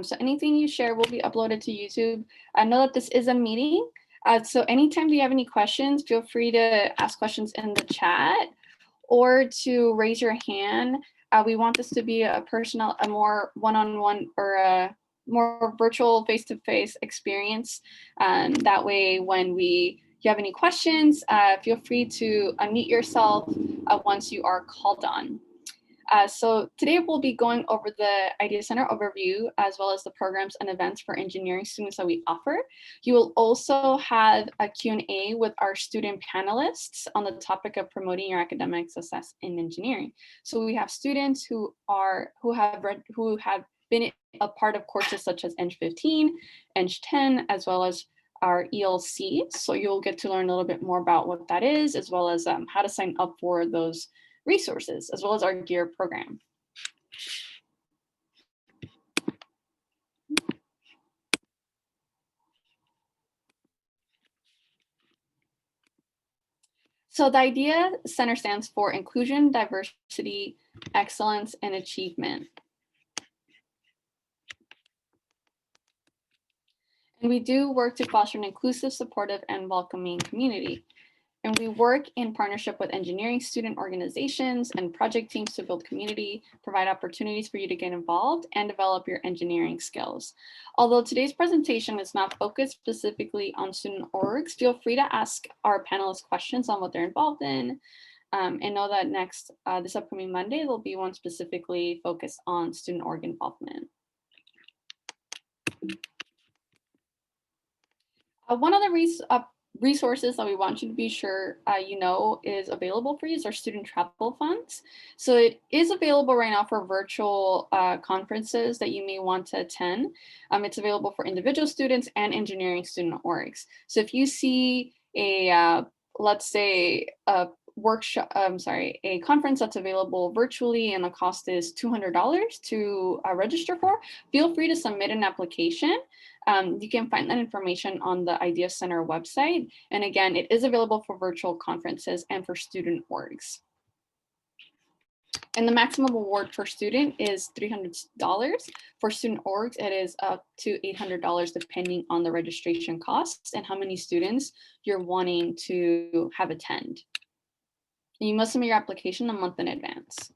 So anything you share will be uploaded to YouTube. I know that this is a meeting. So anytime you have any questions, feel free to ask questions in the chat or to raise your hand. We want this to be a more one-on-one or a more virtual face-to-face experience. That way, when you have any questions, feel free to unmute yourself once you are called on. So today we'll be going over the Idea Center overview, as well as the programs and events for engineering students that we offer. You will also have a Q&A with our student panelists on the topic of promoting your academic success in engineering. So we have students who have been a part of courses such as Eng 15, Eng 10, as well as our ELC. So you'll get to learn a little bit more about what that is, as well as how to sign up for those resources, as well as our GEAR program. So the Idea Center stands for Inclusion, Diversity, Excellence, and Achievement. And we do work to foster an inclusive, supportive, and welcoming community. And we work in partnership with engineering student organizations and project teams to build community, provide opportunities for you to get involved, and develop your engineering skills. Although today's presentation is not focused specifically on student orgs, feel free to ask our panelists questions on what they're involved in. And know that this upcoming Monday, there'll be one specifically focused on student org involvement. One of the resources that we want you to be sure you know is available for you is our student travel funds. So it is available right now for virtual conferences that you may want to attend. It's available for individual students and engineering student orgs. So if you see let's say a conference that's available virtually and the cost is $200 to register for, feel free to submit an application. You can find that information on the Idea Center website. And again, it is available for virtual conferences and for student orgs. And the maximum award per student is $300. For student orgs, it is up to $800 depending on the registration costs and how many students you're wanting to have attend. And you must submit your application a month in advance.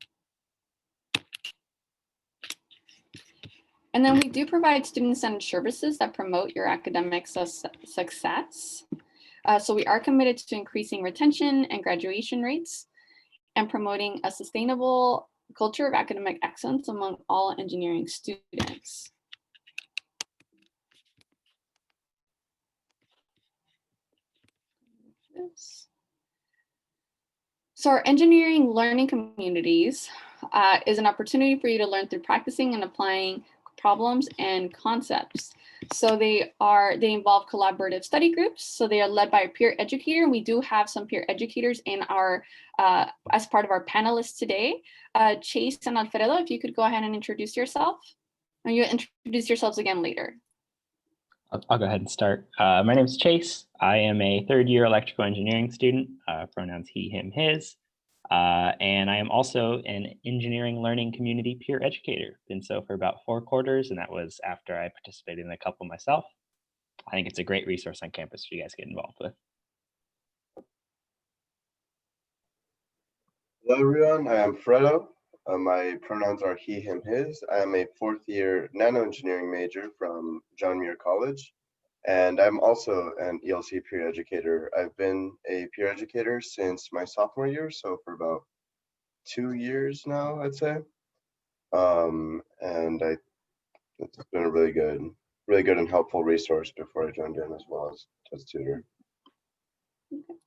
And then we do provide student-centered services that promote your academic success. So we are committed to increasing retention and graduation rates and promoting a sustainable culture of academic excellence among all engineering students. So our engineering learning communities is an opportunity for you to learn through practicing and applying problems and concepts. So they involve collaborative study groups. So they are led by a peer educator. We do have some peer educators in our as part of our panelists today. Chase and Alfredo, if you could go ahead and introduce yourself. And you introduce yourselves again later. I'll go ahead and start. My name is Chase. I am a third-year electrical engineering student, pronouns he, him, his. And I am also an engineering learning community peer educator. Been so for about 4 quarters, and that was after I participated in a couple myself. I think it's a great resource on campus for you guys to get involved with. Hello everyone, I am Fredo. My pronouns are he, him, his. I am a 4th-year nanoengineering major from John Muir College. And I'm also an ELC peer educator. I've been a peer educator since my sophomore year, so for about 2 years now, I'd say. And it's been a really good and helpful resource before I joined in, as well as tutor.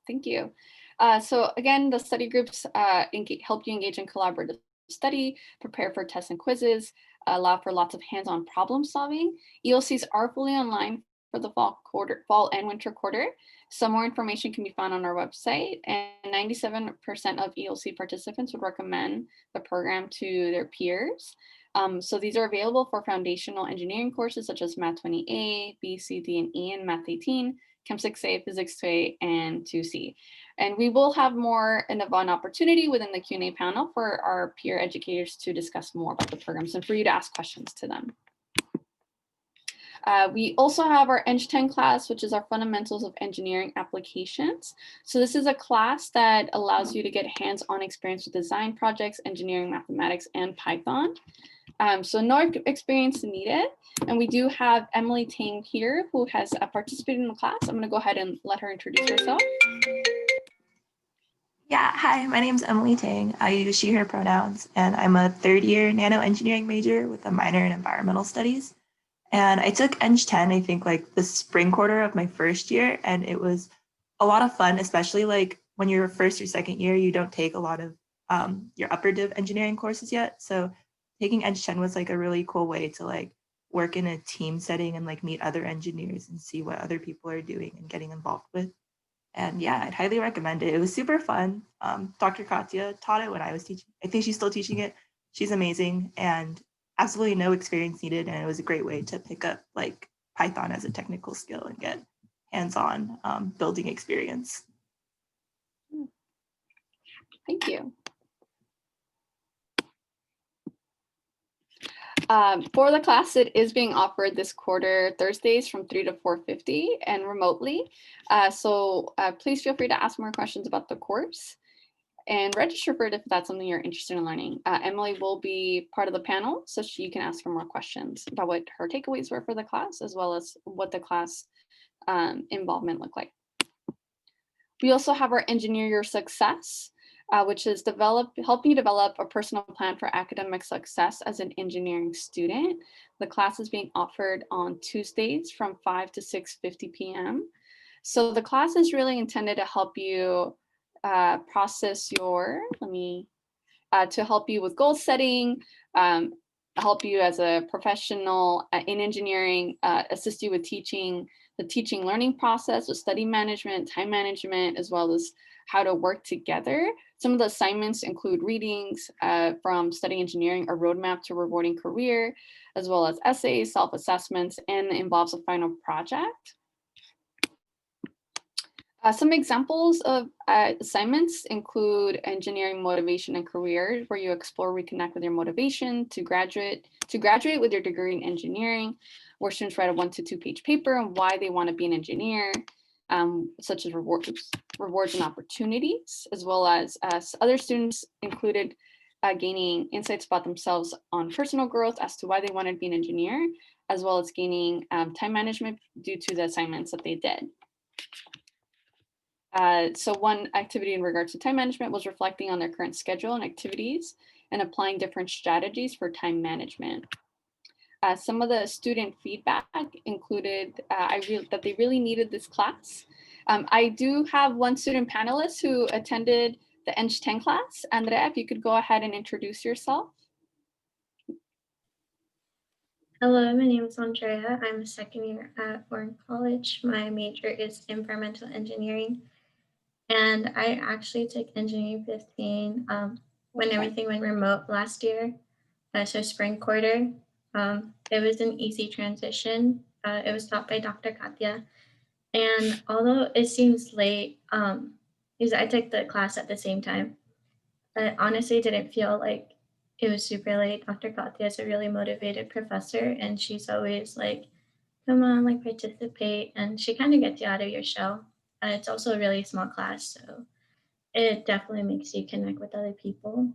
Thank you. So again, the study groups help you engage in collaborative study, prepare for tests and quizzes, allow for lots of hands-on problem solving. ELCs are fully online for the fall and winter quarter. Some more information can be found on our website, and 97% of ELC participants would recommend the program to their peers. So these are available for foundational engineering courses such as Math 20A, B, C, D, and E, and Math 18, Chem 6A, Physics 2A, and 2C. And we will have more of an opportunity within the Q&A panel for our peer educators to discuss more about the programs and for you to ask questions to them. We also have our Eng 10 class, which is our Fundamentals of Engineering Applications. So this is a class that allows you to get hands-on experience with design projects, engineering, mathematics, and Python. So no experience needed. And we do have Emily Tang here, who has participated in the class. I'm going to go ahead and let her introduce herself. Yeah, hi, my name's Emily Tang. I use she, her pronouns, and I'm a third-year nano-engineering major with a minor in environmental studies. And I took Eng 10, I think, like the spring quarter of my first year, and it was a lot of fun, especially like when you're first or second year, you don't take a lot of your upper div engineering courses yet. So taking Eng 10 was like a really cool way to like work in a team setting and like meet other engineers and see what other people are doing and getting involved with. And yeah, I'd highly recommend it. It was super fun. Dr. Katya taught it when I was teaching. I think she's still teaching it. She's amazing and absolutely no experience needed. And it was a great way to pick up like Python as a technical skill and get hands-on building experience. Thank you. For the class, it is being offered this quarter, Thursdays from 3 to 4:50 and remotely. So please feel free to ask more questions about the course and register for it if that's something you're interested in learning. Emily will be part of the panel, so you can ask her more questions about what her takeaways were for the class, as well as what the class involvement looked like. We also have our Engineer Your Success, which is helping you develop a personal plan for academic success as an engineering student. The class is being offered on Tuesdays from 5 to 6:50 p.m. So the class is really intended to help you process your, to help you with goal setting, help you as a professional in engineering, assist you with the teaching learning process, with study management, time management, as well as how to work together. Some of the assignments include readings from Studying Engineering, a roadmap to rewarding career, as well as essays, self-assessments, and involves a final project. Some examples of assignments include engineering motivation and career, where you explore, reconnect with your motivation to graduate with your degree in engineering, where students write a 1 to 2 page paper on why they want to be an engineer, such as rewards and opportunities, as well as other students included gaining insights about themselves on personal growth as to why they wanted to be an engineer, as well as gaining time management due to the assignments that they did. So one activity in regards to time management was reflecting on their current schedule and activities and applying different strategies for time management. Some of the student feedback included that they really needed this class. I do have one student panelist who attended the Eng 10 class. Andrea, if you could go ahead and introduce yourself. Hello, my name is Andrea. I'm a second year at Warren College. My major is environmental engineering. And I actually took engineering 15 when everything went remote last year. So spring quarter. It was an easy transition. It was taught by Dr. Katya. And although it seems late, because I took the class at the same time, I honestly didn't feel like it was super late. Dr. Katya is a really motivated professor, and she's always like, come on, like participate. And she kind of gets you out of your shell. It's also a really small class, so it definitely makes you connect with other people.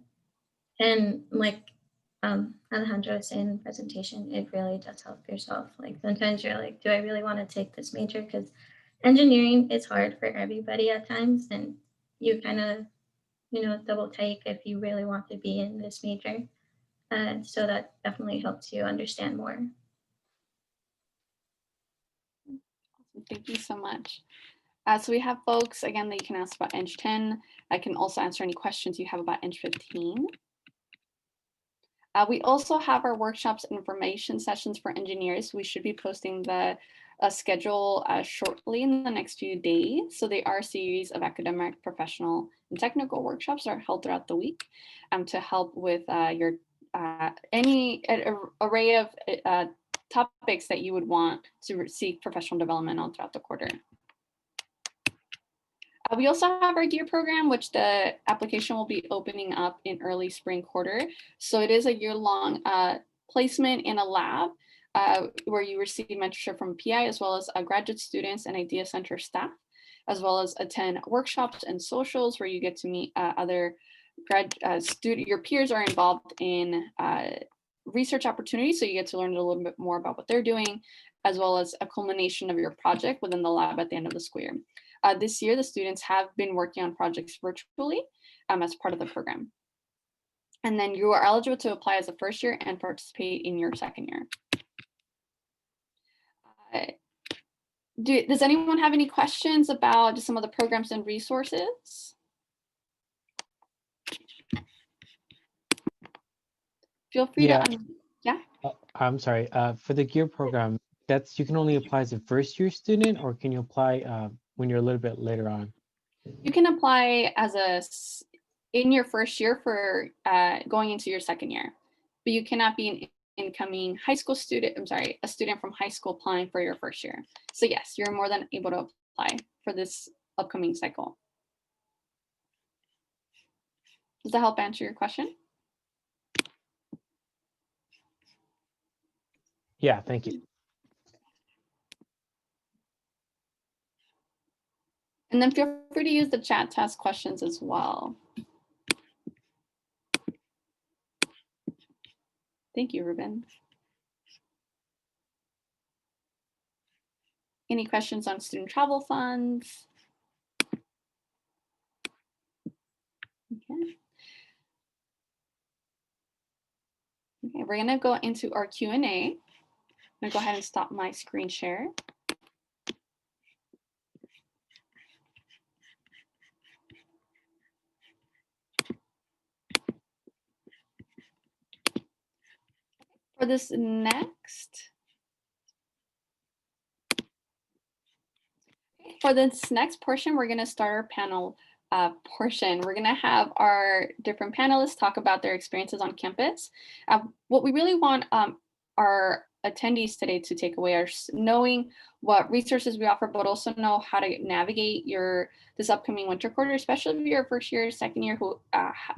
And like Alejandro was saying in the presentation, it really does help yourself. Like sometimes you're like, do I really want to take this major? Because engineering is hard for everybody at times, and you kind of, double take if you really want to be in this major. So that definitely helps you understand more. Thank you so much. So we have folks, again, that you can ask about Eng 10. I can also answer any questions you have about Eng 15. We also have our workshops and information sessions for engineers. We should be posting the schedule shortly in the next few days. So they are a series of academic, professional, and technical workshops that are held throughout the week to help with your any array of topics that you would want to seek professional development on throughout the quarter. We also have our year program, which the application will be opening up in early spring quarter. So it is a year-long placement in a lab where you receive mentorship from PI as well as graduate students and Idea Center staff, as well as attend workshops and socials where you get to meet other your peers are involved in research opportunities, so you get to learn a little bit more about what they're doing, as well as a culmination of your project within the lab at the end of the school year. This year, the students have been working on projects virtually as part of the program. And then you are eligible to apply as a first year and participate in your second year. Does anyone have any questions about just some of the programs and resources? Feel free to, yeah. I'm sorry, for the GEAR program, you can only apply as a first year student, or can you apply when you're a little bit later on? You can apply in your first year for going into your second year, but you cannot be an incoming high school student, a student from high school applying for your first year. So yes, you're more than able to apply for this upcoming cycle. Does that help answer your question? Yeah, thank you. And then feel free to use the chat to ask questions as well. Thank you, Ruben. Any questions on student travel funds? Okay. Okay, we're gonna go into our Q&A. I'm gonna go ahead and stop my screen share. For this next portion, we're gonna start our panel portion. We're gonna have our different panelists talk about their experiences on campus. What we really want our attendees today to take away are knowing what resources we offer, but also know how to navigate this upcoming winter quarter, especially if you're a first year, second year who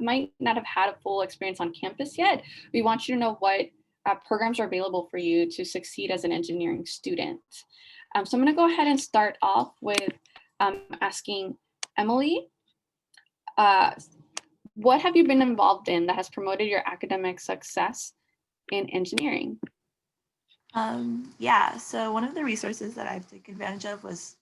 might not have had a full experience on campus yet. We want you to know what programs are available for you to succeed as an engineering student. So I'm gonna go ahead and start off with asking Emily, what have you been involved in that has promoted your academic success in engineering? Yeah, so one of the resources that I've taken advantage of was,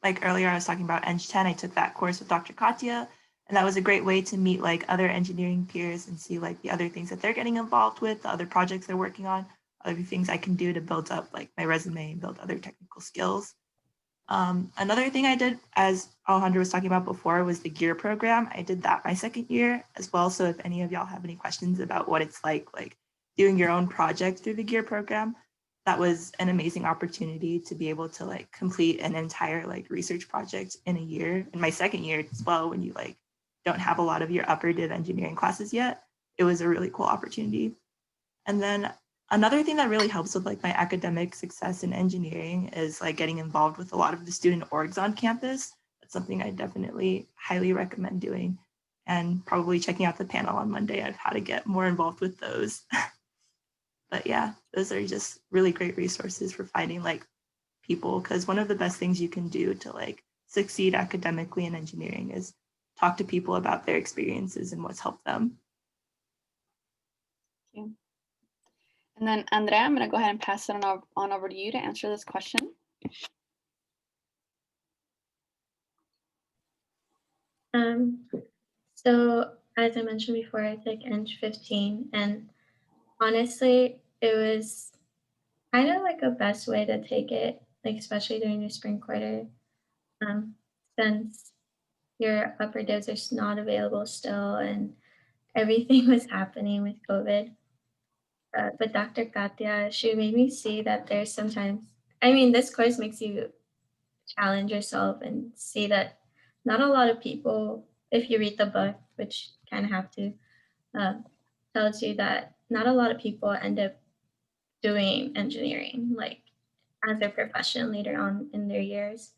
like earlier I was talking about Eng 10, I took that course with Dr. Katya, and that was a great way to meet like other engineering peers and see like the other things that they're getting involved with, the other projects they're working on, other things I can do to build up like my resume and build other technical skills. Another thing I did, as Alejandro was talking about before, was the GEAR program. I did that my second year as well. So if any of y'all have any questions about what it's like doing your own project through the GEAR program, that was an amazing opportunity to be able to like complete an entire like research project in a year. In my second year as well, when you like don't have a lot of your upper div engineering classes yet, it was a really cool opportunity. And then another thing that really helps with like my academic success in engineering is like getting involved with a lot of the student orgs on campus. That's something I definitely highly recommend doing, and probably checking out the panel on Monday of how to get more involved with those. But yeah, those are just really great resources for finding like people, because one of the best things you can do to like succeed academically in engineering is talk to people about their experiences and what's helped them. Thank you. And then Andrea, I'm going to go ahead and pass it on over to you to answer this question. So as I mentioned before, I took Eng 15, and honestly, it was kind of like a best way to take it, like especially during your spring quarter, since your upper divs are not available still, and everything was happening with COVID. But Dr. Katya, she made me see that there's sometimes, I mean, this course makes you challenge yourself and see that not a lot of people, if you read the book, which kind of have to, tells you that not a lot of people end up doing engineering like as their profession later on in their years.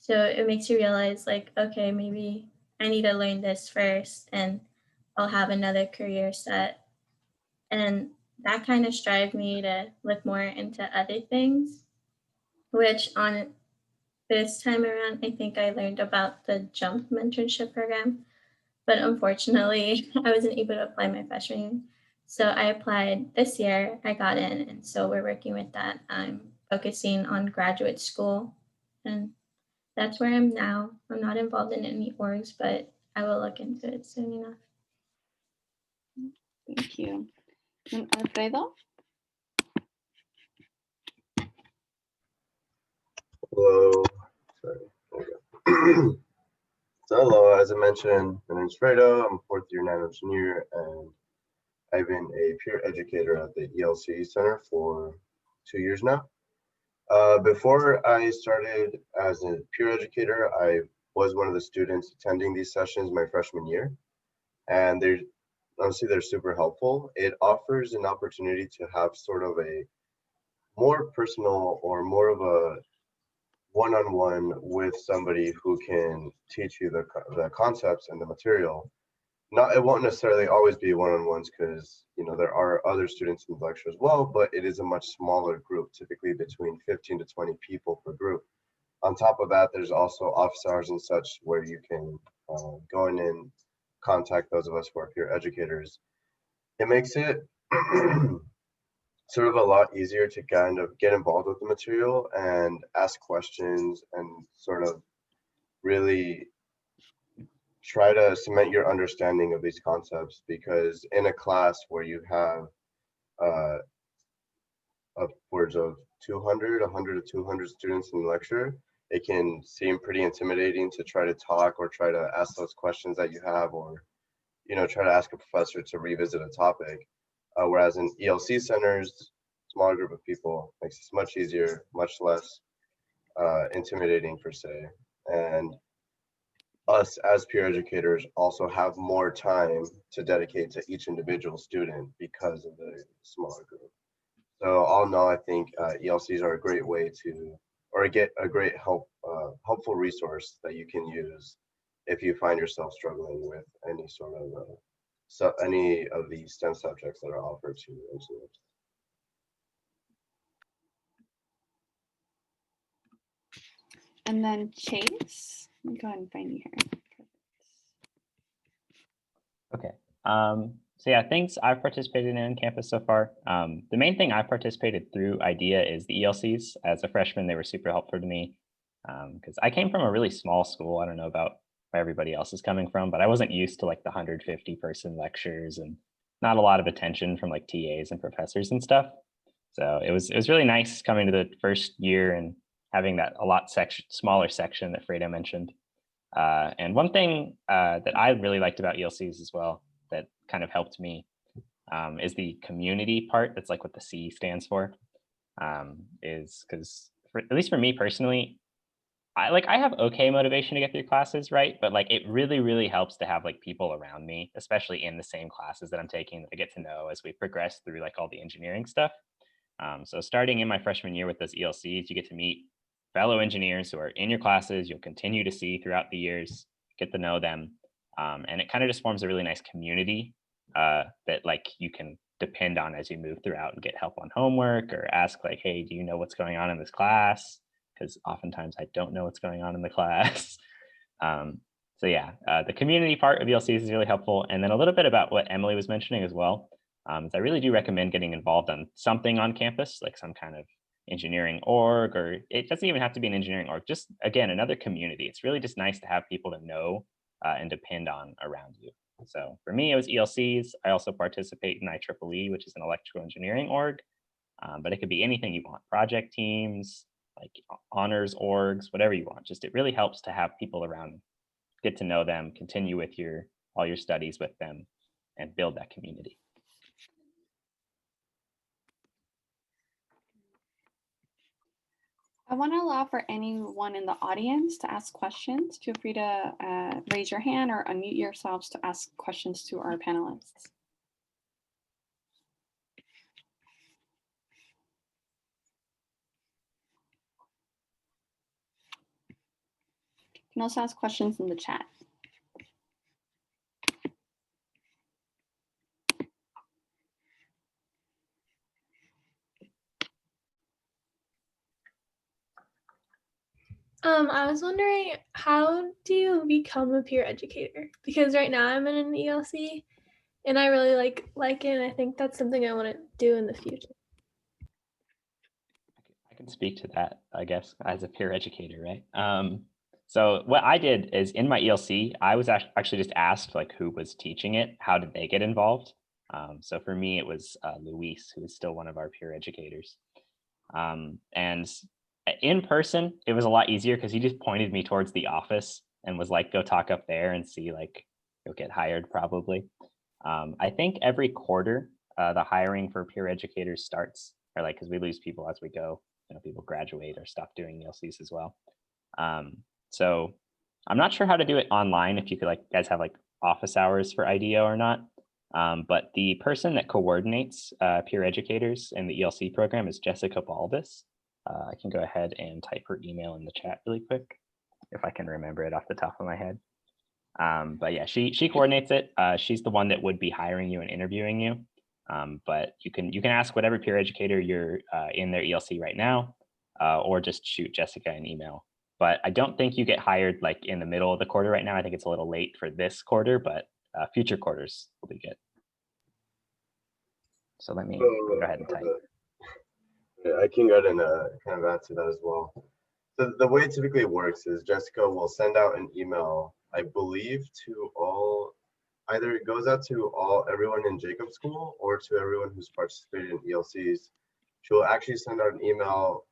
So it makes you realize like, okay, maybe I need to learn this first and I'll have another career set. And that kind of strived me to look more into other things, which on this time around, I think I learned about the JUMP mentorship program, but unfortunately, I wasn't able to apply my freshman year. So I applied this year, I got in, and so we're working with that. I'm focusing on graduate school, and that's where I'm now. I'm not involved in any orgs, but I will look into it soon enough. Thank you. And Alfredo? Hello. Sorry. There we go. So hello, as I mentioned, my name is Fredo. I'm a fourth year nano engineer, and I've been a peer educator at the ELC Center for 2 years now. Before I started as a peer educator, I was one of the students attending these sessions my freshman year, and they're super helpful. It offers an opportunity to have sort of a more personal or more of a one-on-one with somebody who can teach you the concepts and the material. It won't necessarily always be one-on-ones because there are other students in the lecture as well, but it is a much smaller group, typically between 15 to 20 people per group. On top of that, there's also office hours and such where you can go in and contact those of us who are peer educators. It makes it sort of a lot easier to kind of get involved with the material and ask questions and sort of really try to cement your understanding of these concepts, because in a class where you have upwards of 100 to 200 students in the lecture, it can seem pretty intimidating to try to talk or try to ask those questions that you have, or try to ask a professor to revisit a topic. Whereas in ELC centers, smaller group of people, makes this much easier, much less intimidating per se. And us as peer educators also have more time to dedicate to each individual student because of the smaller group. So all in all, I think ELCs are a great way to, or get a great helpful resource that you can use if you find yourself struggling with any sort of any of the STEM subjects that are offered to engineers. And then Chase, let me go ahead and find you here. Okay. So yeah, things I've participated in on campus so far. The main thing I participated through IDEA is the ELCs. As a freshman, they were super helpful to me because I came from a really small school. I don't know about where everybody else is coming from, but I wasn't used to like the 150 person lectures and not a lot of attention from like TAs and professors and stuff. So it was really nice coming to the first year and having that a lot smaller section that Fredo mentioned. And one thing that I really liked about ELCs as well that kind of helped me is the community part. That's like what the C stands for. Is because at least for me personally, I have okay motivation to get through classes, right? But like it really helps to have like people around me, especially in the same classes that I'm taking, that I get to know as we progress through like all the engineering stuff. So starting in my freshman year with those ELCs, you get to meet fellow engineers who are in your classes, you'll continue to see throughout the years, get to know them. And it kind of just forms a really nice community that like you can depend on as you move throughout and get help on homework or ask like, hey, do you know what's going on in this class? Because oftentimes I don't know what's going on in the class. So yeah, the community part of ELCs is really helpful. And then a little bit about what Emily was mentioning as well. Is I really do recommend getting involved on something on campus, like some kind of engineering org, or it doesn't even have to be an engineering org, just again, another community. It's really just nice to have people to know and depend on around you. So for me, it was ELCs. I also participate in IEEE, which is an electrical engineering org, but it could be anything you want, project teams, like honors orgs, whatever you want. Just it really helps to have people around, get to know them, continue with all your studies with them, and build that community. I want to allow for anyone in the audience to ask questions. Feel free to raise your hand or unmute yourselves to ask questions to our panelists. You can also ask questions in the chat. I was wondering, how do you become a peer educator? Because right now I'm in an ELC and I really like it, and I think that's something I want to do in the future. I can speak to that, I guess, as a peer educator, right? So what I did is in my ELC, I was actually just asked like who was teaching it, how did they get involved? So for me, it was Luis, who is still one of our peer educators. And in person, it was a lot easier because he just pointed me towards the office and was like, go talk up there and see like you'll get hired probably. I think every quarter, the hiring for peer educators starts, or like because we lose people as we go, people graduate or stop doing ELCs as well. So I'm not sure how to do it online, if you could like guys have like office hours for IDEO or not. But the person that coordinates peer educators in the ELC program is Jessica Baldus. I can go ahead and type her email in the chat really quick, if I can remember it off the top of my head. But yeah, she coordinates it. She's the one that would be hiring you and interviewing you. But you can ask whatever peer educator you're in their ELC right now, or just shoot Jessica an email. But I don't think you get hired like in the middle of the quarter right now. I think it's a little late for this quarter, but future quarters will be good. So let me go ahead and type. Yeah, I can go ahead and kind of add to that as well. So the way it typically works is Jessica will send out an email, I believe, to all, either it goes out to everyone in Jacob School or to everyone who's participated in ELCs. She will actually send out an email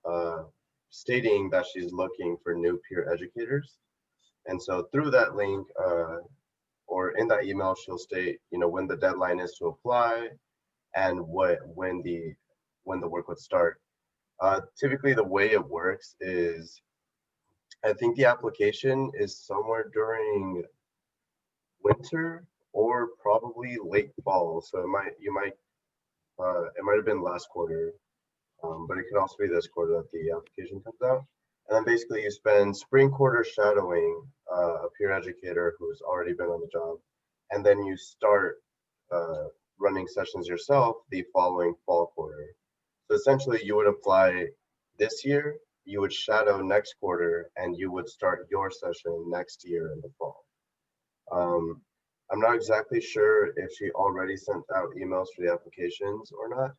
stating that she's looking for new peer educators. And so through that link or in that email, she'll state, when the deadline is to apply and when the work would start. Typically, the way it works is, I think the application is somewhere during winter or probably late fall. So it might have been last quarter, but it could also be this quarter that the application comes out. And then basically you spend spring quarter shadowing a peer educator who's already been on the job, and then you start running sessions yourself the following fall quarter. So essentially you would apply this year, you would shadow next quarter, and you would start your session next year in the fall. I'm not exactly sure if she already sent out emails for the applications or not,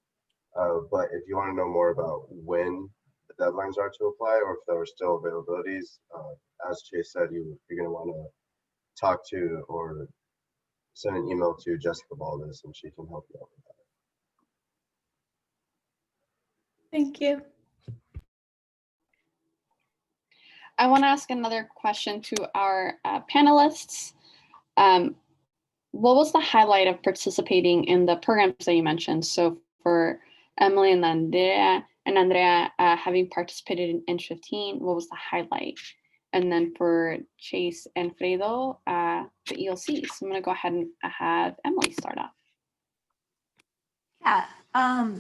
but if you want to know more about when the deadlines are to apply or if there are still availabilities, as Chase said, you're going to want to talk to or send an email to Jessica Baldus and she can help you out with that. Thank you. I want to ask another question to our panelists. What was the highlight of participating in the programs that you mentioned? So for Emily and Andrea, having participated in Eng 15, what was the highlight? And then for Chase and Fredo, the ELCs. So I'm going to go ahead and have Emily start off. Yeah.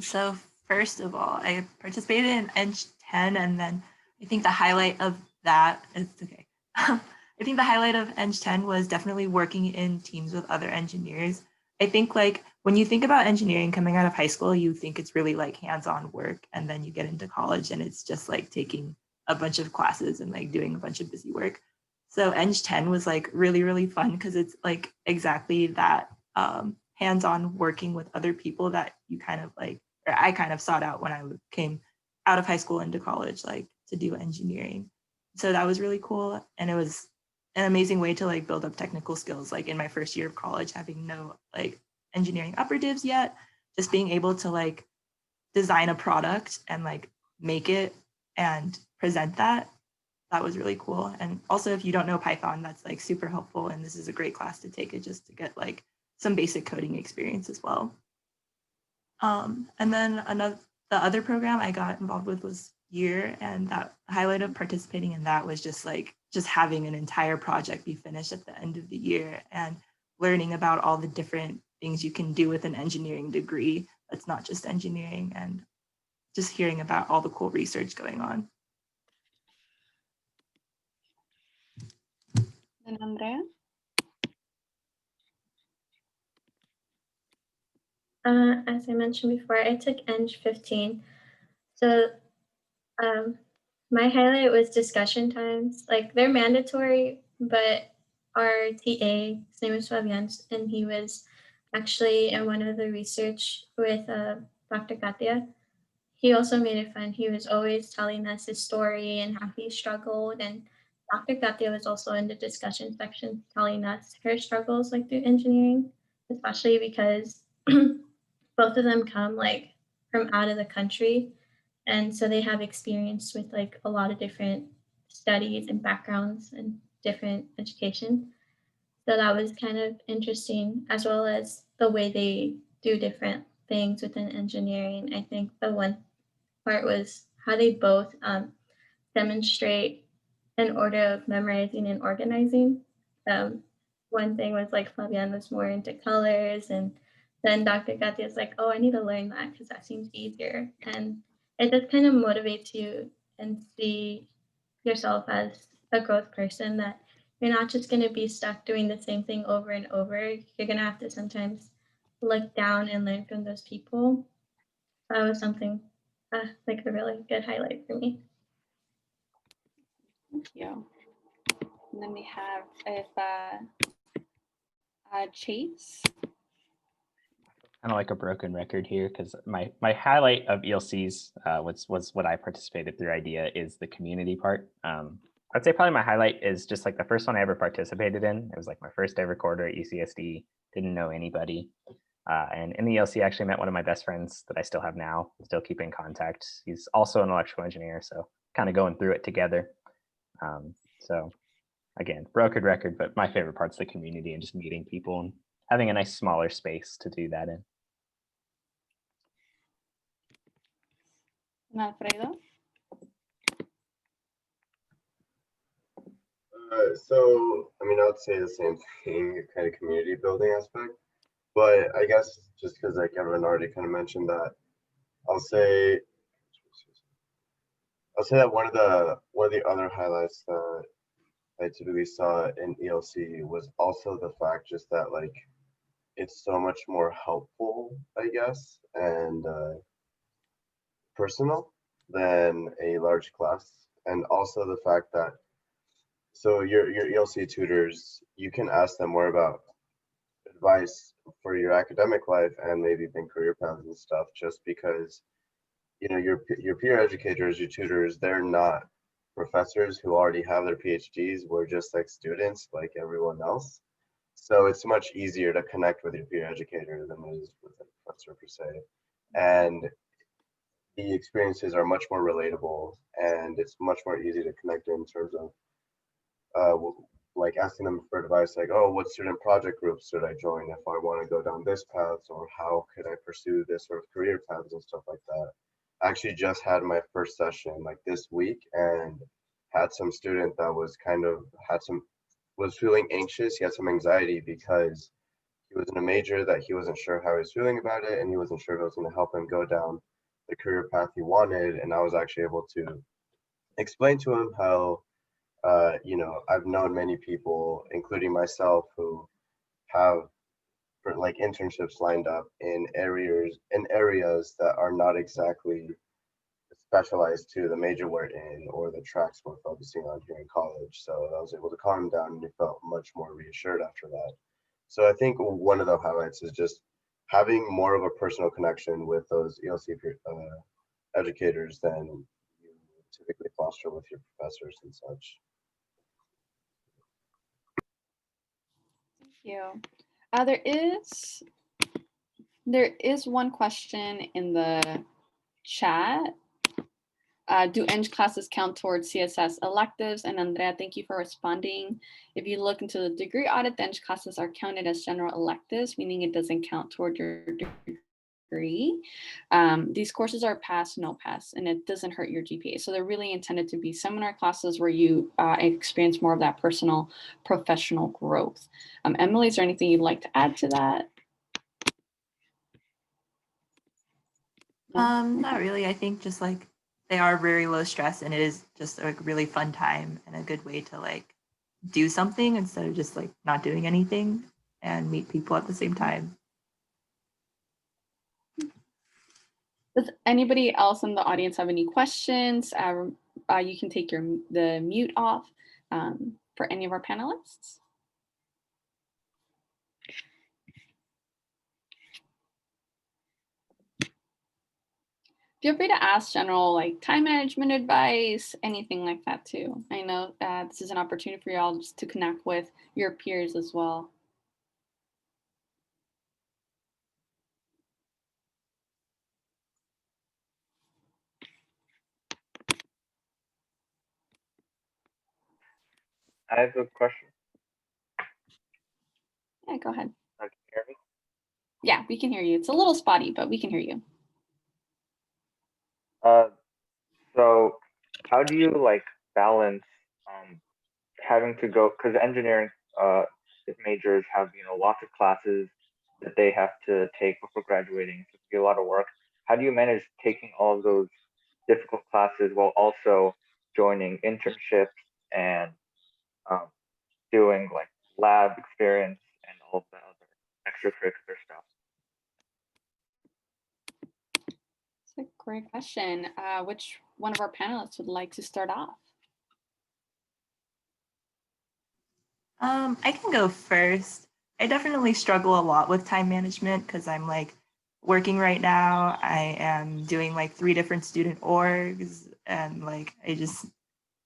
So first of all, I participated in Eng 10, and then I think the highlight of that is okay. I think the highlight of Eng 10 was definitely working in teams with other engineers. I think like when you think about engineering coming out of high school, you think it's really like hands-on work, and then you get into college and it's just like taking a bunch of classes and like doing a bunch of busy work. So Eng 10 was like really, really fun because it's like exactly that hands-on working with other people that you kind of like, or I kind of sought out when I came out of high school into college, like to do engineering. So that was really cool. And it was an amazing way to like build up technical skills. Like in my first year of college, having no like engineering operatives yet, just being able to like design a product and like make it and present that was really cool. And also if you don't know Python, that's like super helpful. And this is a great class to take it just to get like some basic coding experience as well. And then the other program I got involved with was Year, and that highlight of participating in that was just having an entire project be finished at the end of the year and learning about all the different things you can do with an engineering degree that's not just engineering, and just hearing about all the cool research going on. And Andrea? As I mentioned before, I took Eng 15. So My highlight was discussion times. Like they're mandatory, but our TA, his name is Fabian, and he was actually in one of the research with Dr. Katia. He also made it fun. He was always telling us his story and how he struggled. And Dr. Katia was also in the discussion section telling us her struggles like through engineering, especially because both of them come like from out of the country. And so they have experience with like a lot of different studies and backgrounds and different education. So that was kind of interesting, as well as the way they do different things within engineering. I think the one part was how they both demonstrate an order of memorizing and organizing. Um, One thing was like Fabian was more into colors, and then Dr. Katia is like, oh, I need to learn that because that seems easier. And it just kind of motivates you and see yourself as a growth person, that you're not just going to be stuck doing the same thing over and over. You're going to have to sometimes look down and learn from those people. That was something like a really good highlight for me. Thank you. And then we have Chase. Kind of like a broken record here because my highlight of ELCs was what I participated through IDEA is the community part. I'd say probably my highlight is just like the first one I ever participated in. It was like my first ever quarter at UCSD. Didn't know anybody. And in the ELC, I actually met one of my best friends that I still have now, still keep in contact. He's also an electrical engineer, so kind of going through it together. So again, broken record, but my favorite part's the community and just meeting people and having a nice smaller space to do that in. And Alfredo. So, I mean, I would say the same thing, kind of community building aspect, but I guess just because like everyone already kind of mentioned that, I'll say that one of the other highlights that I typically saw in ELC was also the fact just that like it's so much more helpful, I guess, and personal than a large class, and also the fact that so your ELC tutors, you can ask them more about advice for your academic life and maybe even career paths and stuff, just because you know your peer educators, your tutors, they're not professors who already have their PhDs. We're just like students like everyone else. So it's much easier to connect with your peer educator than it is with a professor per se. And the experiences are much more relatable and it's much more easy to connect in terms of like asking them for advice, like, oh, what student project groups should I join if I want to go down this path, or how could I pursue this sort of career paths and stuff like that. I actually just had my first session like this week and had some student that was was feeling anxious. He had some anxiety because he was in a major that he wasn't sure how he was feeling about it, and he wasn't sure if it was going to help him go down the career path he wanted. And I was actually able to explain to him how you know, I've known many people, including myself, who have like internships lined up in areas that are not exactly specialized to the major we're in or the tracks we're focusing on here in college. So I was able to calm him down and he felt much more reassured after that. So I think one of the highlights is just having more of a personal connection with those ELC educators than you typically foster with your professors and such. Thank you. There is one question in the chat. Do Eng classes count towards CSS electives? And Andrea, thank you for responding. If you look into the degree audit, the Eng classes are counted as general electives, meaning it doesn't count toward your degree. These courses are pass, no pass, and it doesn't hurt your GPA. So they're really intended to be seminar classes where you experience more of that personal, professional growth. Emily, is there anything you'd like to add to that? Not really. I think just like they are very low stress and it is just a really fun time and a good way to like do something instead of just like not doing anything and meet people at the same time. Does anybody else in the audience have any questions? you can take the mute off for any of our panelists. Feel free to ask general like time management advice, anything like that too. I know this is an opportunity for y'all just to connect with your peers as well. I have a question. Yeah, go ahead. Can you hear me? Yeah, we can hear you. It's a little spotty, but we can hear you. So how do you like balance having to go, because engineering majors have lots of classes that they have to take before graduating, so it can be a lot of work. How do you manage taking all of those difficult classes while also joining internships and doing like lab experience and all of the other extracurricular stuff? That's a great question. Which one of our panelists would like to start off? I can go first. I definitely struggle a lot with time management because I'm like working right now. I am doing like 3 different student orgs and like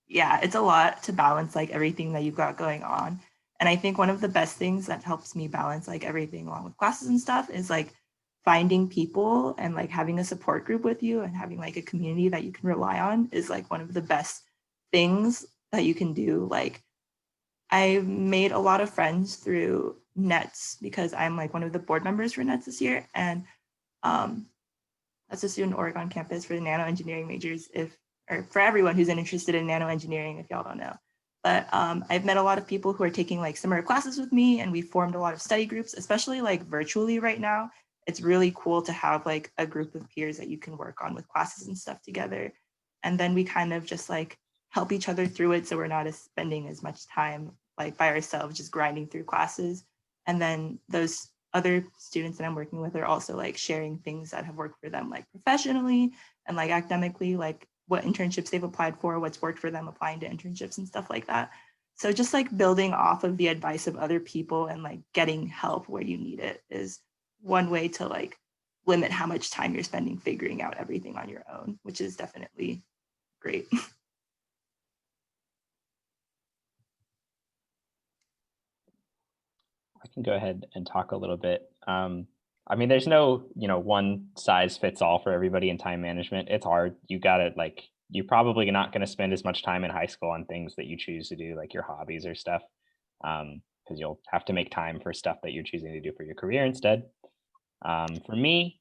yeah, it's a lot to balance like everything that you've got going on. And I think one of the best things that helps me balance like everything along with classes and stuff is like finding people and like having a support group with you and having like a community that you can rely on is like one of the best things that you can do. Like I made a lot of friends through NETS because I'm like one of the board members for NETS this year. And that's a student org on campus for the nano engineering majors, or for everyone who's interested in nano engineering, if y'all don't know. But I've met a lot of people who are taking like similar classes with me, and we formed a lot of study groups, especially like virtually right now. It's really cool to have like a group of peers that you can work on with classes and stuff together. And then we kind of just like help each other through it, so we're not spending as much time like by ourselves just grinding through classes. And then those other students that I'm working with are also like sharing things that have worked for them like professionally and like academically, like what internships they've applied for, what's worked for them applying to internships and stuff like that. So just like building off of the advice of other people and like getting help where you need it is one way to like limit how much time you're spending figuring out everything on your own, which is definitely great. I can go ahead and talk a little bit. I mean, there's no, one size fits all for everybody in time management. It's hard. You gotta like, you're probably not going to spend as much time in high school on things that you choose to do, like your hobbies or stuff, because you'll have to make time for stuff that you're choosing to do for your career instead. For me,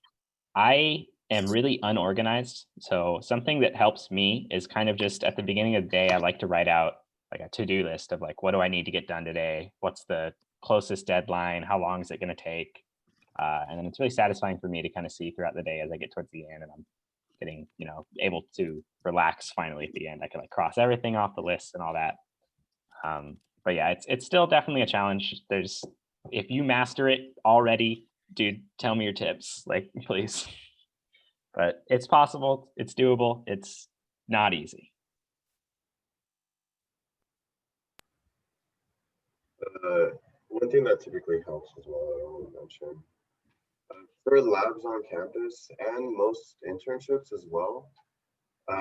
I am really unorganized. So something that helps me is kind of just at the beginning of the day, I like to write out like a to-do list of like, what do I need to get done today? What's the closest deadline? How long is it going to take? And then it's really satisfying for me to kind of see throughout the day as I get towards the end and I'm getting, able to relax finally at the end. I can like cross everything off the list and all that. But yeah, it's still definitely a challenge. If you master it already, dude, tell me your tips, like please. But it's possible, it's doable, it's not easy. One thing that typically helps as well, I want to mention, for labs on campus and most internships as well,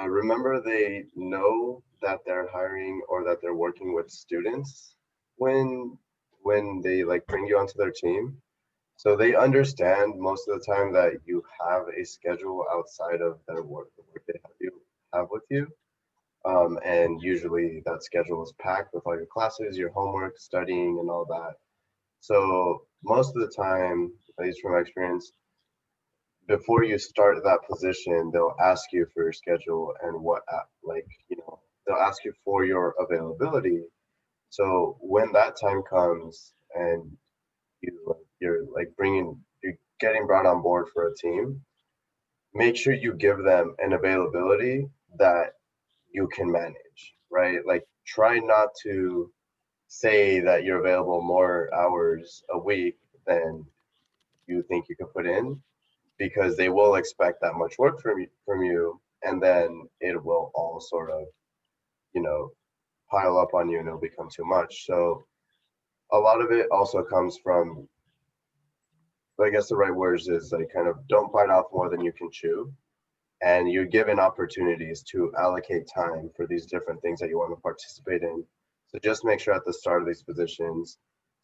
remember they know that they're hiring or that they're working with students when they like bring you onto their team. So they understand most of the time that you have a schedule outside of their work, the work they have with you. And usually that schedule is packed with all your classes, your homework, studying, and all that. So most of the time, at least from my experience, before you start that position, they'll ask you for your schedule and they'll ask you for your availability. So when that time comes and you're getting brought on board for a team, make sure you give them an availability that you can manage, right? Like try not to say that you're available more hours a week than you think you can put in, because they will expect that much work from you, and then it will all sort of you know, pile up on you and it'll become too much. So a lot of it also comes from, I guess the right words is like kind of don't bite off more than you can chew. And you're given opportunities to allocate time for these different things that you want to participate in. So just make sure at the start of these positions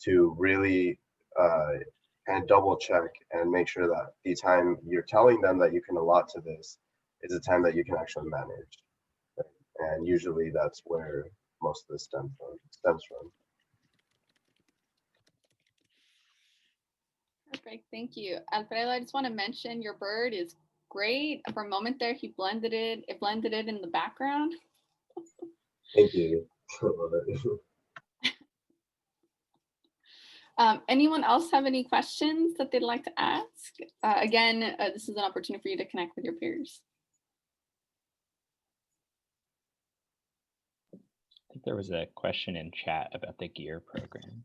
to really kind of double check and make sure that the time you're telling them that you can allot to this is a time that you can actually manage. And usually that's where most of this stems from. Perfect, thank you. Alfredo, I just want to mention your bird is great. For a moment there, it blended it in the background. Thank you. Anyone else have any questions that they'd like to ask? Again, this is an opportunity for you to connect with your peers. I think there was a question in chat about the GEAR program.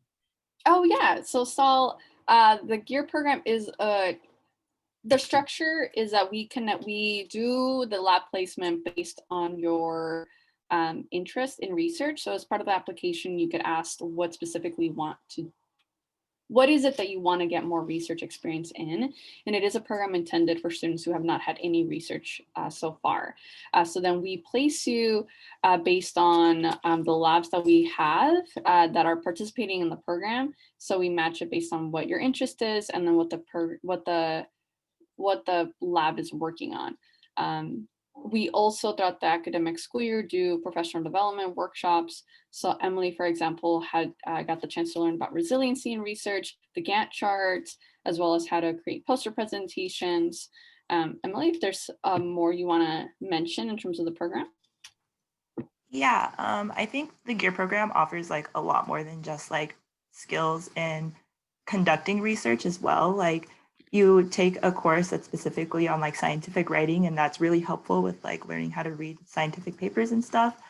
Oh yeah, so Saul, the GEAR program is the structure is that we do the lab placement based on your interest in research. So as part of the application, you get asked what specifically you want to, what is it that you want to get more research experience in? And it is a program intended for students who have not had any research so far. So then we place you based on the labs that we have that are participating in the program. So we match it based on what your interest is and then what the lab is working on. We also throughout the academic school year do professional development workshops. So Emily, for example, had got the chance to learn about resiliency in research, the Gantt charts, as well as how to create poster presentations. Emily, if there's more you want to mention in terms of the program. Yeah, I think the GEAR program offers like a lot more than just like skills in conducting research as well. Like you take a course that's specifically on like scientific writing, and that's really helpful with like learning how to read scientific papers and stuff.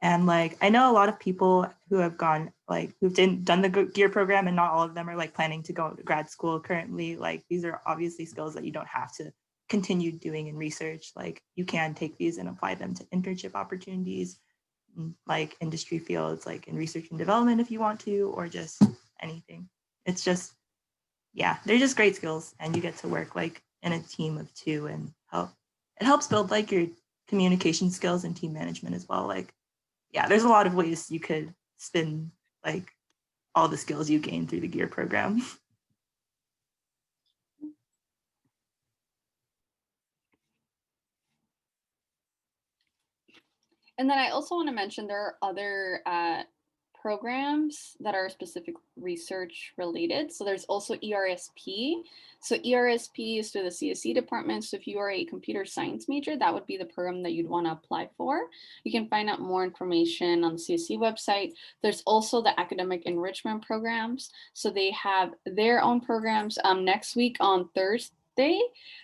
And like I know a lot of people who have gone like who've done the GEAR program, and not all of them are like planning to go to grad school currently. Like these are obviously skills that you don't have to continue doing in research. Like you can take these and apply them to internship opportunities, like industry fields, like in research and development if you want to, or just anything. It's just, yeah, they're just great skills, and you get to work like in a team of two and it helps build like your communication skills and team management as well. Like, yeah, there's a lot of ways you could spin like all the skills you gain through the GEAR program. And then I also want to mention there are other programs that are specific research related. So there's also ERSP. So ERSP is through the CSE department. So if you are a computer science major, that would be the program that you'd want to apply for. You can find out more information on the CSE website. There's also the academic enrichment programs. So they have their own programs. Next week on Thursday,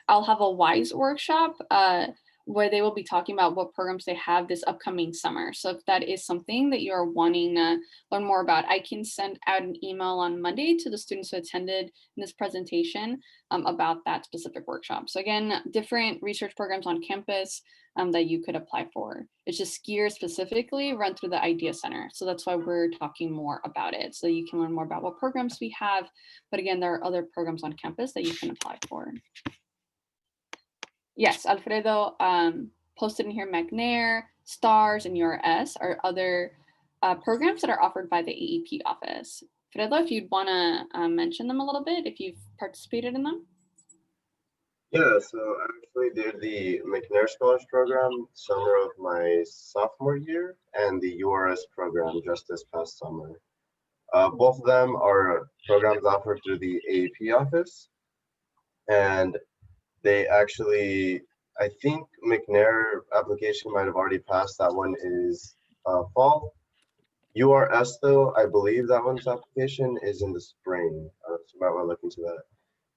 I'll have a WISE workshop where they will be talking about what programs they have this upcoming summer. So if that is something that you're wanting to learn more about, I can send out an email on Monday to the students who attended in this presentation about that specific workshop. So again, different research programs on campus that you could apply for. It's just GEAR specifically run through the Idea Center. So that's why we're talking more about it. So you can learn more about what programs we have. But again, there are other programs on campus that you can apply for. Yes, Alfredo posted in here McNair, STARS, and URS are other programs that are offered by the AEP office. Alfredo, if you'd want to mention them a little bit, if you've participated in them. Yeah, so I actually did the McNair Scholars Program summer of my sophomore year and the URS program just this past summer. Both of them are programs offered through the AEP office, and they actually, I think McNair application might have already passed. That one is fall. URS though, I believe that one's application is in the spring. So you might want to look into that.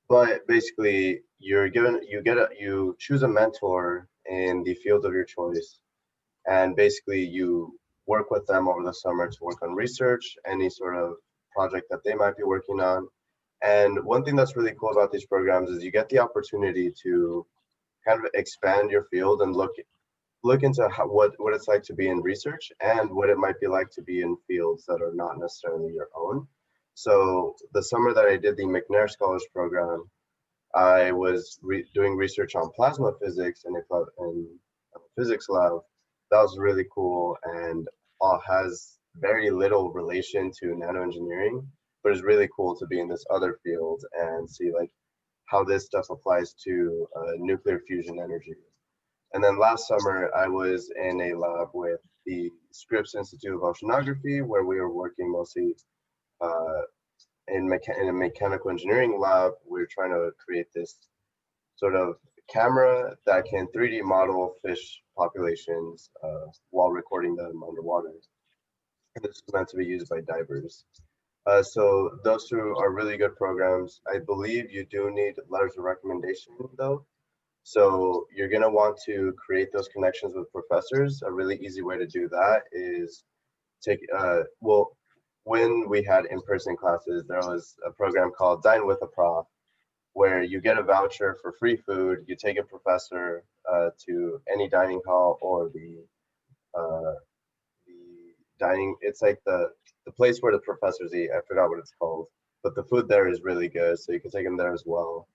But basically, you choose a mentor in the field of your choice, and basically you work with them over the summer to work on research, any sort of project that they might be working on. And one thing that's really cool about these programs is you get the opportunity to kind of expand your field and look look into what it's like to be in research and what it might be like to be in fields that are not necessarily your own. So the summer that I did the McNair Scholars Program, I was doing research on plasma physics in a physics lab. That was really cool and has very little relation to nanoengineering, but it's really cool to be in this other field and see like how this stuff applies to nuclear fusion energy. And then last summer, I was in a lab with the Scripps Institute of Oceanography, where we were working mostly uh, in a mechanical engineering lab. We were trying to create this sort of camera that can 3D model fish populations while recording them underwater. And this is meant to be used by divers. So those two are really good programs. I believe you do need letters of recommendation though. So you're gonna want to create those connections with professors. A really easy way to do that is well, when we had in-person classes, there was a program called Dine with a Prof, where you get a voucher for free food. You take a professor to any dining hall or the dining. It's like the place where the professors eat. I forgot what it's called, but the food there is really good, so you can take them there as well.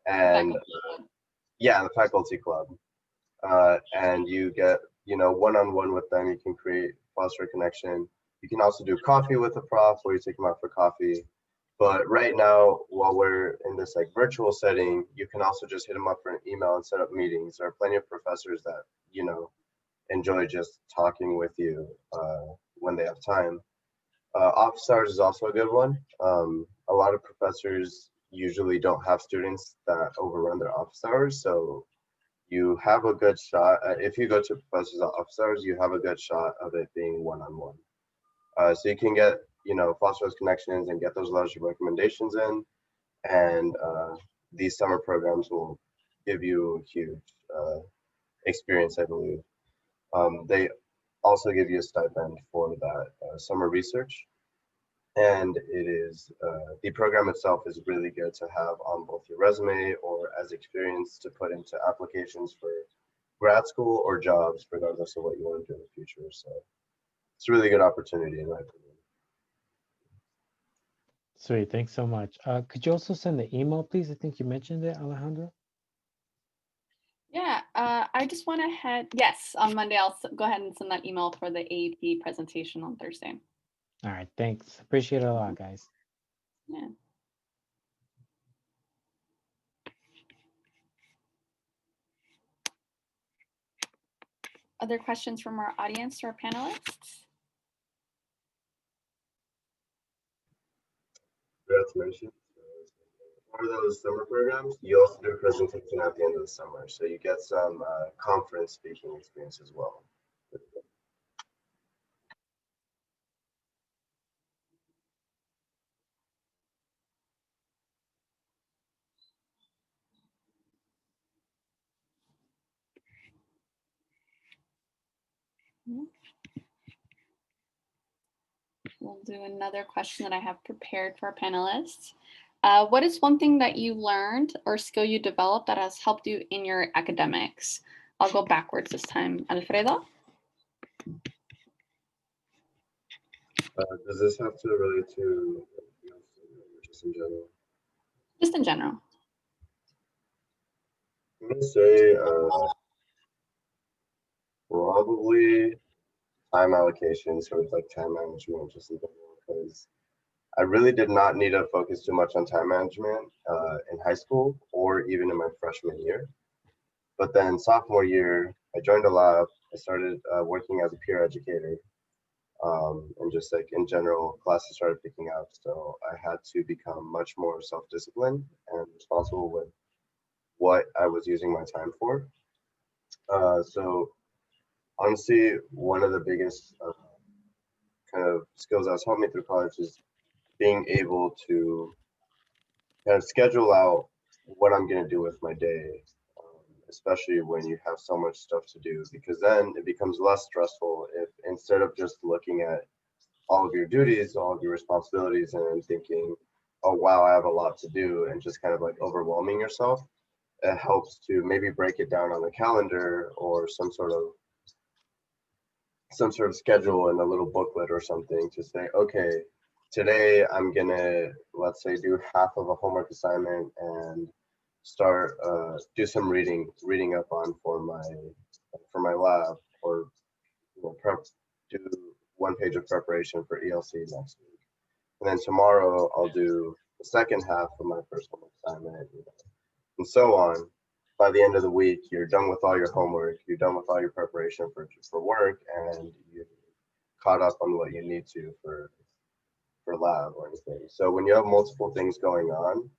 And yeah, the faculty club. And you get, one-on-one with them. You can foster a connection. You can also do coffee with a prof where you take them out for coffee. But right now, while we're in this like virtual setting, you can also just hit them up for an email and set up meetings. There are plenty of professors that, enjoy just talking with you when they have time. Office hours is also a good one. A lot of professors usually don't have students that overrun their office hours. So you have a good shot. If you go to professors' office hours, you have a good shot of it being one-on-one. So you can get, foster those connections and get those letters of recommendations in. And these summer programs will give you a huge experience, I believe. They also give you a stipend for that summer research. And it is, the program itself is really good to have on both your resume or as experience to put into applications for grad school or jobs, regardless of what you want to do in the future. So it's a really good opportunity in my opinion. Sweet, thanks so much. Could you also send the email, please? I think you mentioned it, Alejandro. Yeah, I just went ahead. Yes, on Monday, I'll go ahead and send that email for the AP presentation on Thursday. All right, thanks. Appreciate it a lot, guys. Yeah. Other questions from our audience or panelists? Forgot to mention, for those summer programs, you also do a presentation at the end of the summer. So you get some conference speaking experience as well. We'll do another question that I have prepared for our panelists. What is one thing that you learned or skill you developed that has helped you in your academics? I'll go backwards this time. Alfredo? Does this have to relate to just in general? Just in general. I'm gonna say probably time allocation, sort of like time management, just in general, because I really did not need to focus too much on time management in high school or even in my freshman year. But then sophomore year, I joined a lab. I started working as a peer educator, and just like in general, classes started picking up. So I had to become much more self-disciplined and responsible with what I was using my time for. So honestly, one of the biggest kind of skills that's helped me through college is being able to kind of schedule out what I'm going to do with my day, especially when you have so much stuff to do, because then it becomes less stressful if instead of just looking at all of your duties, all of your responsibilities, and thinking, oh, wow, I have a lot to do, and just kind of like overwhelming yourself. It helps to maybe break it down on a calendar or some sort of some sort of schedule and a little booklet or something to say, okay, today I'm gonna, let's say, do half of a homework assignment and start do some reading up on for my lab, or do 1 page of preparation for ELC next week. And then tomorrow I'll do the second half of my first homework assignment, and so on. By the end of the week, you're done with all your homework, you're done with all your preparation for work, and you're caught up on what you need to for lab or anything. So when you have multiple things going on,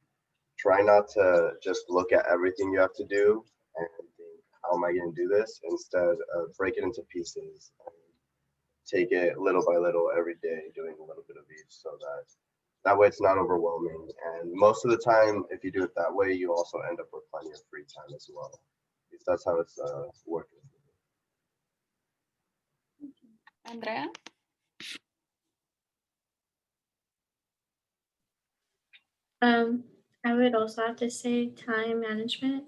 try not to just look at everything you have to do and think, how am I going to do this? Instead, break it into pieces and take it little by little every day, doing a little bit of each, so that way it's not overwhelming. And most of the time, if you do it that way, you also end up with plenty of free time as well, because that's how it's working. Andrea? I would also have to say time management,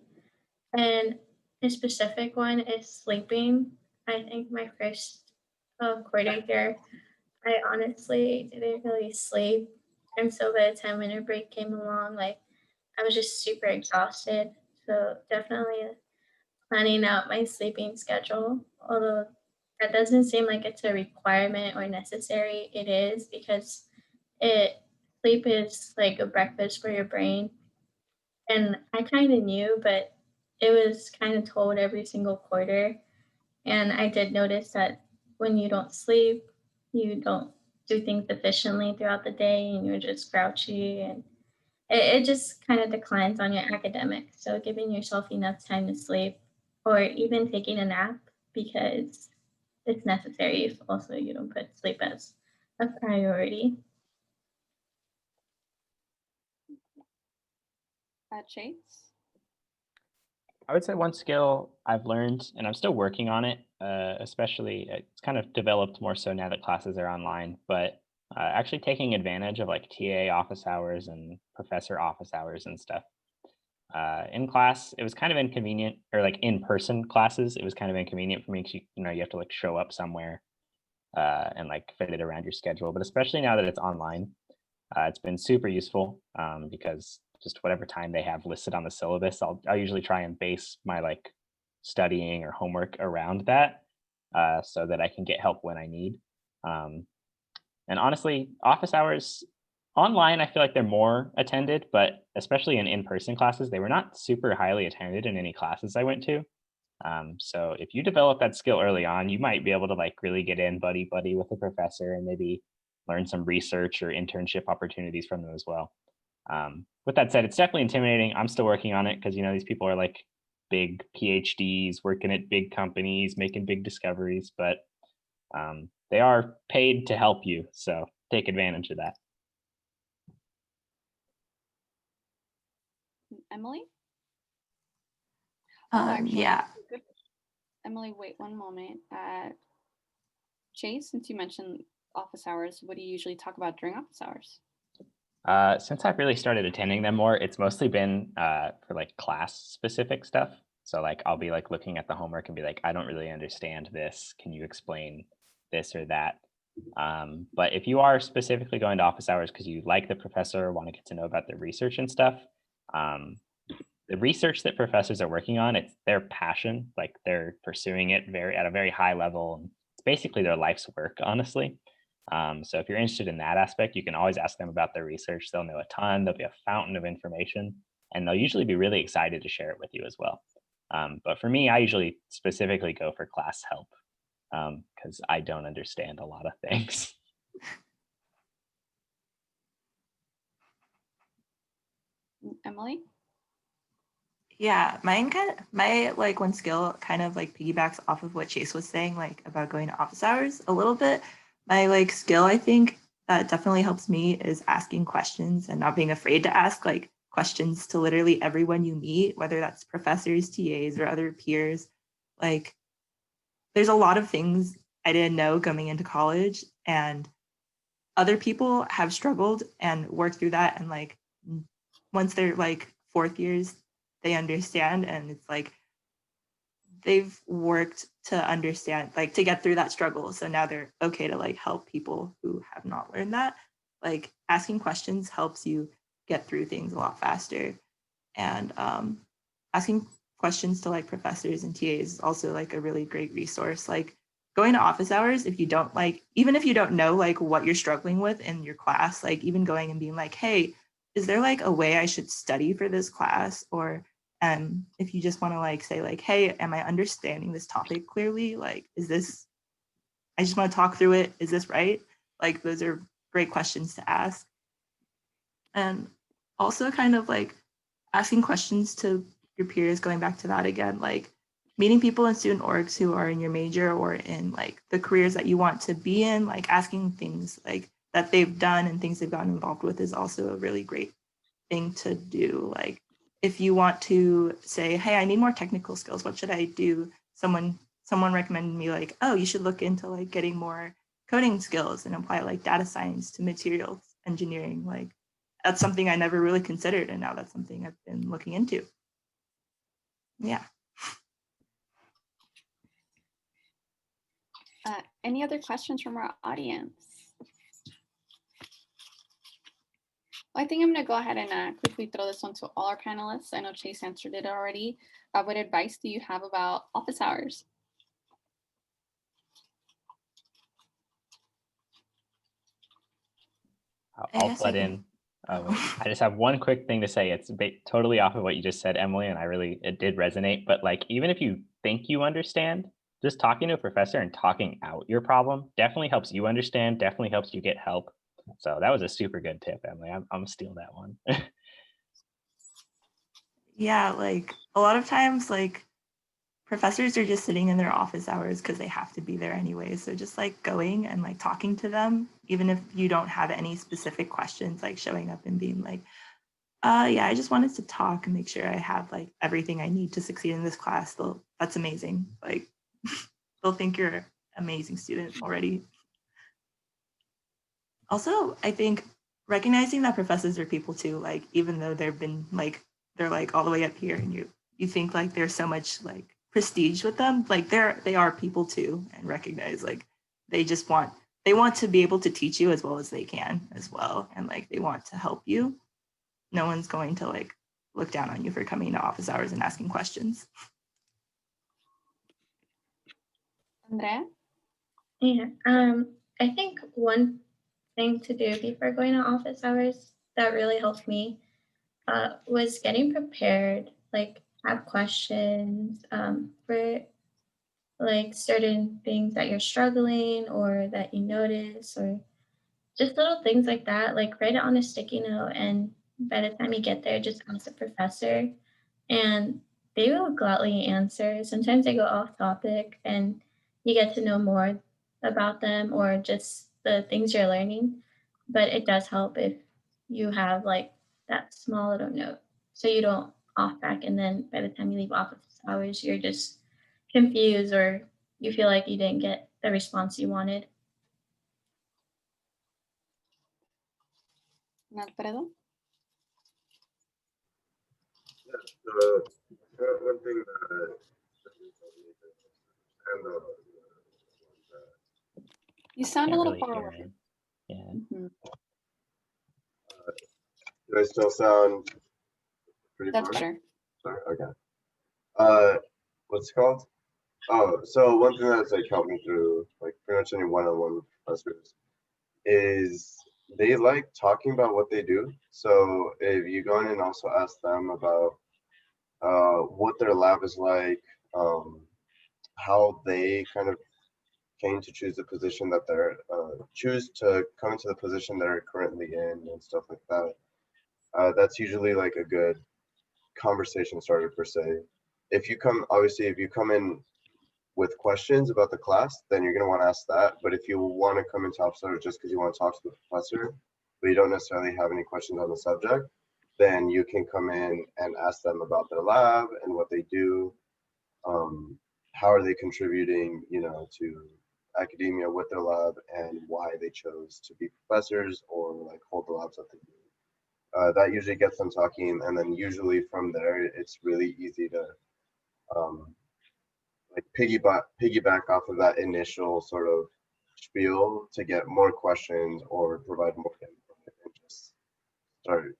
and a specific one is sleeping. I think my first quarter here, I honestly didn't really sleep, and so by the time winter break came along, like I was just super exhausted. So definitely planning out my sleeping schedule, although that doesn't seem like it's a requirement or necessary. It is, because it sleep is like a breakfast for your brain. And I kind of knew, but it was kind of told every single quarter. And I did notice that when you don't sleep, you don't do things efficiently throughout the day, and you're just grouchy, and it just kind of declines on your academics. So giving yourself enough time to sleep, or even taking a nap, because it's necessary if also you don't put sleep as a priority. Chase? I would say one skill I've learned, and I'm still working on it, especially it's kind of developed more so now that classes are online, but actually taking advantage of like TA office hours and professor office hours and stuff. In class, it was kind of inconvenient, or like in-person classes, it was kind of inconvenient for me because you have to like show up somewhere and like fit it around your schedule. But especially now that it's online, it's been super useful because just whatever time they have listed on the syllabus, I'll usually try and base my like studying or homework around that so that I can get help when I need. And honestly, office hours online, I feel like they're more attended, but especially in in-person classes, they were not super highly attended in any classes I went to. So if you develop that skill early on, you might be able to like really get in buddy with a professor and maybe learn some research or internship opportunities from them as well. With that said, it's definitely intimidating. I'm still working on it because these people are like big PhDs working at big companies, making big discoveries, but they are paid to help you. So take advantage of that. Emily? Yeah. Good. Emily, wait one moment. Chase, since you mentioned office hours, what do you usually talk about during office hours? Since I've really started attending them more, it's mostly been for like class specific stuff. So like I'll be like looking at the homework and be like, I don't really understand this. Can you explain this or that? But if you are specifically going to office hours because you like the professor, want to get to know about their research and stuff, the research that professors are working on, it's their passion. Like they're pursuing it at a very high level. And it's basically their life's work, honestly. So if you're interested in that aspect, you can always ask them about their research. They'll know a ton. They'll be a fountain of information, and they'll usually be really excited to share it with you as well. But for me, I usually specifically go for class help because I don't understand a lot of things. Emily? Yeah, my like one skill kind of like piggybacks off of what Chase was saying, like about going to office hours a little bit. My like skill, I think, that definitely helps me is asking questions and not being afraid to ask like questions to literally everyone you meet, whether that's professors, TAs, or other peers. Like there's a lot of things I didn't know coming into college, and other people have struggled and worked through that. And like once they're like fourth years, they understand, and it's like they've worked to understand, like to get through that struggle. So now they're okay to like help people who have not learned that. Like asking questions helps you get through things a lot faster. And asking questions to like professors and TAs is also like a really great resource. Like going to office hours, if you don't like, even if you don't know like what you're struggling with in your class, like even going and being like, hey, is there like a way I should study for this class? Or if you just want to like say like, hey, am I understanding this topic clearly? Like, is this, I just want to talk through it. Is this right? Like, those are great questions to ask. And also kind of like asking questions to your peers, going back to that again, like meeting people in student orgs who are in your major or in like the careers that you want to be in, like asking things like that they've done and things they've gotten involved with is also a really great thing to do. Like if you want to say, hey, I need more technical skills, what should I do? Someone recommended me like, oh, you should look into like getting more coding skills and apply like data science to materials engineering. Like that's something I never really considered, and now that's something I've been looking into. Yeah. Any other questions from our audience? Well, I think I'm going to go ahead and quickly throw this one to all our panelists. I know Chase answered it already. What advice do you have about office hours? I'll butt in. I just have one quick thing to say. It's totally off of what you just said, Emily, and it did resonate. But like, even if you think you understand, just talking to a professor and talking out your problem definitely helps you understand, definitely helps you get help. So that was a super good tip, Emily. I'm gonna steal that one. Yeah, like a lot of times, like professors are just sitting in their office hours because they have to be there anyway. So just like going and like talking to them, even if you don't have any specific questions, like showing up and being like, yeah, I just wanted to talk and make sure I have like everything I need to succeed in this class. That's amazing. Like they'll think you're an amazing student already. Also, I think recognizing that professors are people too, like even though they've been like, they're like all the way up here and you think like there's so much like prestige with them, like they are people too, and recognize like they want to be able to teach you as well as they can as well, and like they want to help you. No one's going to like look down on you for coming to office hours and asking questions. Andrea? Yeah, I think one thing to do before going to office hours that really helped me was getting prepared, like have questions for like certain things that you're struggling or that you notice, or just little things like that. Like write it on a sticky note, and by the time you get there, just ask the professor, and they will gladly answer. Sometimes they go off topic, and you get to know more about them or just the things you're learning. But it does help if you have like that small little note, so you don't off track, and then by the time you leave office hours, you're just confused or you feel like you didn't get the response you wanted. Alfredo? So one thing that and You sound a Can't little really far hear away. him. Yeah. Mhm. do I still sound pretty That's far? better. Sorry, okay. What's it called? Oh, so one thing that's like helped me through like pretty much any one-on-one with professors is they like talking about what they do. So if you go in and also ask them about what their lab is like, how they kind of came to choose the position that they're choose to come into the position they're currently in and stuff like that. That's usually like a good conversation starter per se. If you come in with questions about the class, then you're going to want to ask that. But if you want to come into office hours just because you want to talk to the professor, but you don't necessarily have any questions on the subject, then you can come in and ask them about their lab and what they do. How are they contributing, to academia with their lab, and why they chose to be professors or like hold the labs that they do. That usually gets them talking, and then usually from there, it's really easy to like piggyback off of that initial sort of spiel to get more questions or provide more input and just start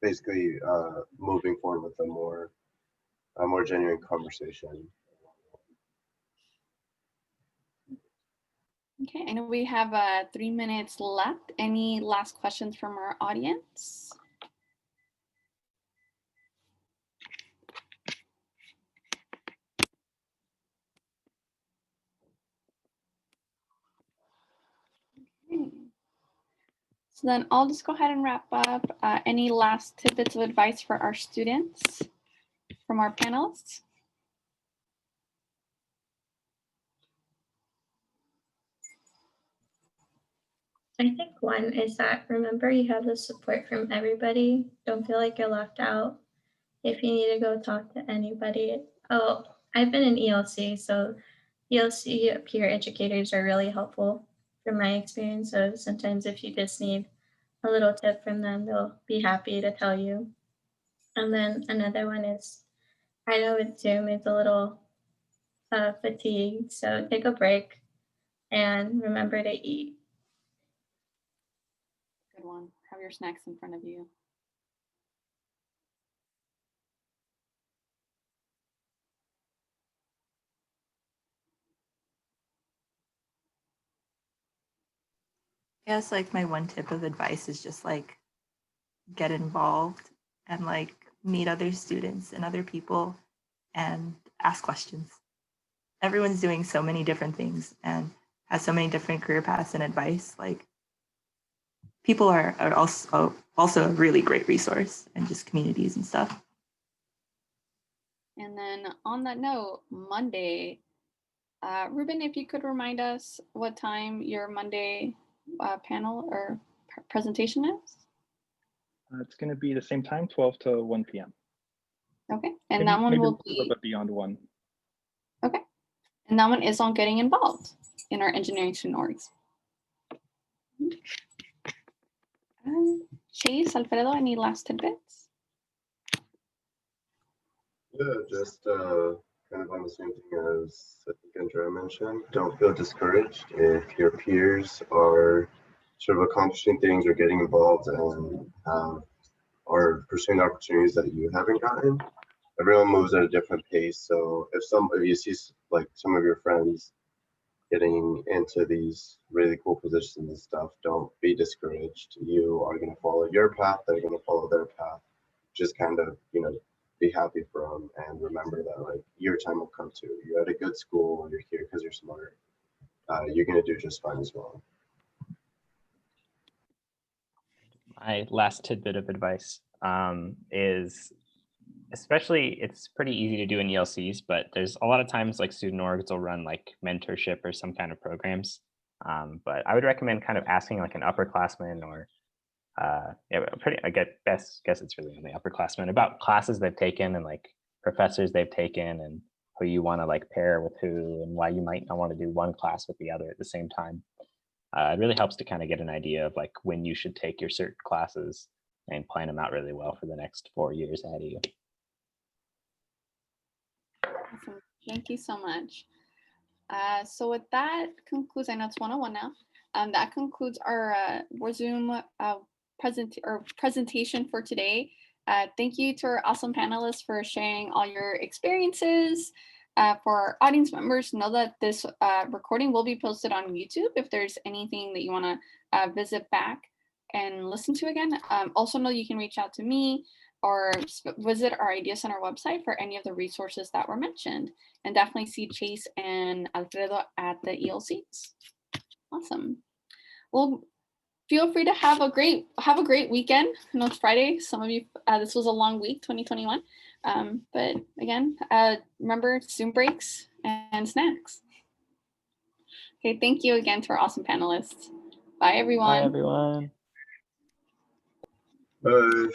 basically moving forward with a more genuine conversation. Okay, I know we have 3 minutes left. Any last questions from our audience? Okay. So then I'll just go ahead and wrap up. Any last tidbits of advice for our students from our panelists? I think one is that remember you have the support from everybody. Don't feel like you're left out. If you need to go talk to anybody. Oh, I've been in ELC, so ELC peer educators are really helpful from my experience. So sometimes if you just need a little tip from them, they'll be happy to tell you. And then another one is, I know with Zoom it's a little fatigued, so take a break and remember to eat. Good one. Have your snacks in front of you. I guess like my one tip of advice is just like get involved and like meet other students and other people and ask questions. Everyone's doing so many different things and has so many different career paths and advice. Like people are also a really great resource and just communities and stuff. And then on that note, Monday, Ruben, if you could remind us what time your Monday panel or presentation is? It's going to be the same time, 12 to 1 p.m. Okay, and Maybe, that one maybe will a little be bit beyond 1. okay, and that one is on getting involved in our engineering student orgs. Chase, Alfredo, any last tidbits? Yeah, just kind of on the same thing as I think Andrea mentioned. Don't feel discouraged if your peers are sort of accomplishing things or getting involved and are pursuing opportunities that you haven't gotten. Everyone moves at a different pace. So if you see like some of your friends getting into these really cool positions and stuff, don't be discouraged. You are going to follow your path. They're going to follow their path. Just kind of, be happy for them and remember that like your time will come too. You're at a good school. You're here because you're smart. You're going to do just fine as well. My last tidbit of advice is, especially, it's pretty easy to do in ELCs, but there's a lot of times like student orgs will run like mentorship or some kind of programs. But I would recommend kind of asking like an upperclassman or I guess it's really only upperclassmen about classes they've taken and like professors they've taken and who you want to like pair with who and why you might not want to do one class with the other at the same time. It really helps to kind of get an idea of like when you should take your certain classes and plan them out really well for the next 4 years ahead of you. Awesome. Thank you so much. So with that concludes, I know it's 101 now. That concludes our Zoom presentation for today. Thank you to our awesome panelists for sharing all your experiences. For our audience members, know that this recording will be posted on YouTube if there's anything that you want to visit back and listen to again. Also know you can reach out to me or visit our Idea Center website for any of the resources that were mentioned, and definitely see Chase and Alfredo at the ELCs. Awesome. Well, feel free to have a great weekend. I know it's Friday. Some of you, this was a long week, 2021. But again, remember Zoom breaks and snacks. Okay, thank you again to our awesome panelists. Bye, everyone. Bye, everyone. Bye.